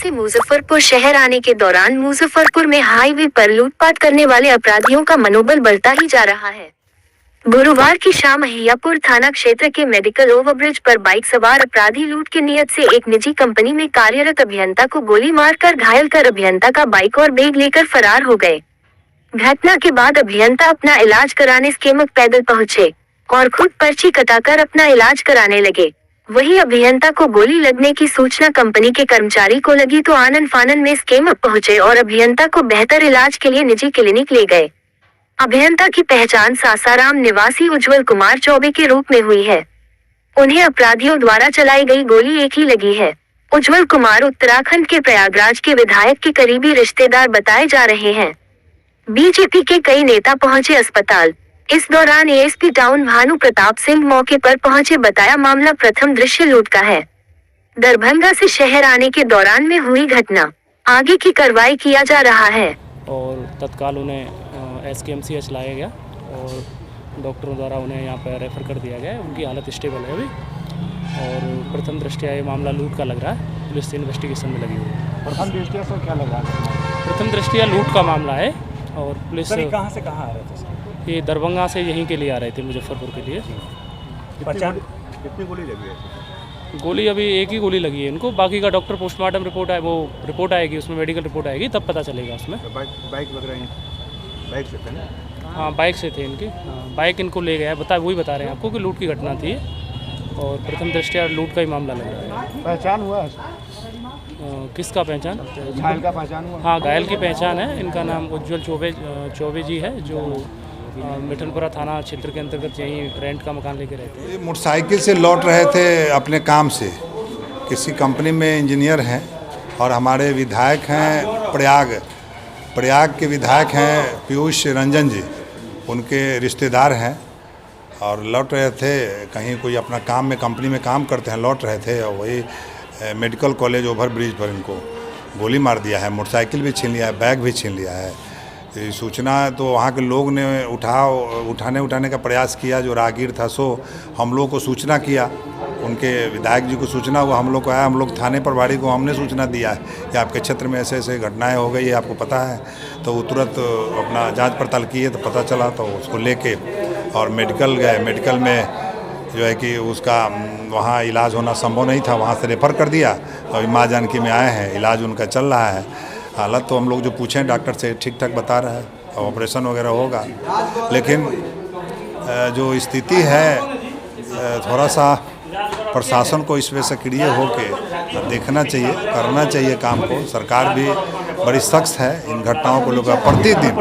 से मुजफ्फरपुर शहर आने के दौरान मुजफ्फरपुर में हाईवे पर लूटपाट करने वाले अपराधियों का मनोबल बढ़ता ही जा रहा है। गुरुवार की शाम अहियापुर थाना क्षेत्र के मेडिकल ओवरब्रिज पर बाइक सवार अपराधी लूट की नीयत से एक निजी कंपनी में कार्यरत अभियंता को गोली मारकर घायल कर अभियंता का बाइक और बैग लेकर फरार हो गए। घटना के बाद अभियंता अपना इलाज कराने स्केमक पैदल पहुंचे और खुद पर्ची कटाकर अपना इलाज कराने लगे। वहीं अभियंता को गोली लगने की सूचना कंपनी के कर्मचारी को लगी तो आनन फानन में स्केमक पहुंचे और अभियंता को बेहतर इलाज के लिए निजी क्लिनिक ले गए। अभियंता की पहचान सासाराम निवासी उज्जवल कुमार चौबे के रूप में हुई है। उन्हें अपराधियों द्वारा चलाई गई गोली एक ही लगी है। उज्जवल कुमार उत्तराखंड के प्रयागराज के विधायक के करीबी रिश्तेदार बताए जा रहे हैं। बीजेपी के कई नेता पहुंचे अस्पताल। इस दौरान एएसपी टाउन भानु प्रताप सिंह मौके पर पहुंचे। बताया मामला प्रथम दृश्य लूट का है। दरभंगा से शहर आने के दौरान में हुई घटना। आगे की कार्रवाई किया जा रहा है। और तत्काल उन्हें एसकेएमसीएच लाया गया और डॉक्टरों द्वारा उन्हें यहाँ पर रेफर कर दिया गया है। उनकी हालत स्टेबल है अभी और प्रथम दृष्टया ये मामला लूट का लग रहा है। पुलिस इन्वेस्टिगेशन में लगी हुई है। प्रथम दृष्टया सर क्या लग रहा है? प्रथम दृष्टया लूट का मामला है और पुलिस कहाँ से कहाँ आ रहे थे सर? ये दरभंगा से यहीं के लिए आ रहे थे, मुजफ्फरपुर के लिए। कितनी गोली लगी है? गोली अभी एक ही गोली लगी है इनको। बाकी का डॉक्टर पोस्टमार्टम रिपोर्ट है, वो रिपोर्ट आएगी, उसमें मेडिकल रिपोर्ट आएगी तब पता चलेगा उसमें। बाइक लग रही है? बाइक से थे ना? हाँ, बाइक से थे इनकी। बाइक इनको ले गया, वही बता रहे हैं आपको कि लूट की घटना थी और प्रथम दृष्टया लूट का ही मामला लग रहा है। पहचान हुआ है? किसका पहचान? घायल का पहचान हुआ? हाँ, घायल की पहचान है। इनका नाम उज्जवल चौबे जी है, जो मिठनपुरा थाना क्षेत्र के अंतर्गत यहीं रेंट का मकान लेके रहते हैं। मोटरसाइकिल से लौट रहे थे अपने काम से। किसी कंपनी में इंजीनियर हैं और हमारे विधायक हैं प्रयाग के विधायक हैं पीयूष रंजन जी, उनके रिश्तेदार हैं और लौट रहे थे कहीं, कोई अपना काम में कंपनी में काम करते हैं, लौट रहे थे और वही मेडिकल कॉलेज ओवर ब्रिज पर इनको गोली मार दिया है। मोटरसाइकिल भी छीन लिया है, बैग भी छीन लिया है। ये सूचना तो वहाँ के लोग ने उठाने का प्रयास किया। जो राहगीर था सो हम लोग को सूचना किया, उनके विधायक जी को सूचना हुआ, हम लोग को आया, हम लोग थाने प्रभारी को हमने सूचना दिया है कि आपके क्षेत्र में ऐसे ऐसे घटनाएं हो गई है, आपको पता है। तो वो तुरंत अपना जांच पड़ताल किए तो पता चला, तो उसको लेके और मेडिकल गए। मेडिकल में जो है कि उसका वहाँ इलाज होना संभव नहीं था, वहाँ से रेफ़र कर दिया। अभी माँ जानकी में आए हैं, इलाज उनका चल रहा है। हालत तो हम लोग जो पूछें डॉक्टर से ठीक ठाक बता रहा है, ऑपरेशन वगैरह होगा। लेकिन जो स्थिति है थोड़ा सा प्रशासन को इसमें सक्रिय होकर देखना चाहिए, करना चाहिए काम को। सरकार भी बड़ी सख्त है इन घटनाओं को लेकर प्रतिदिन।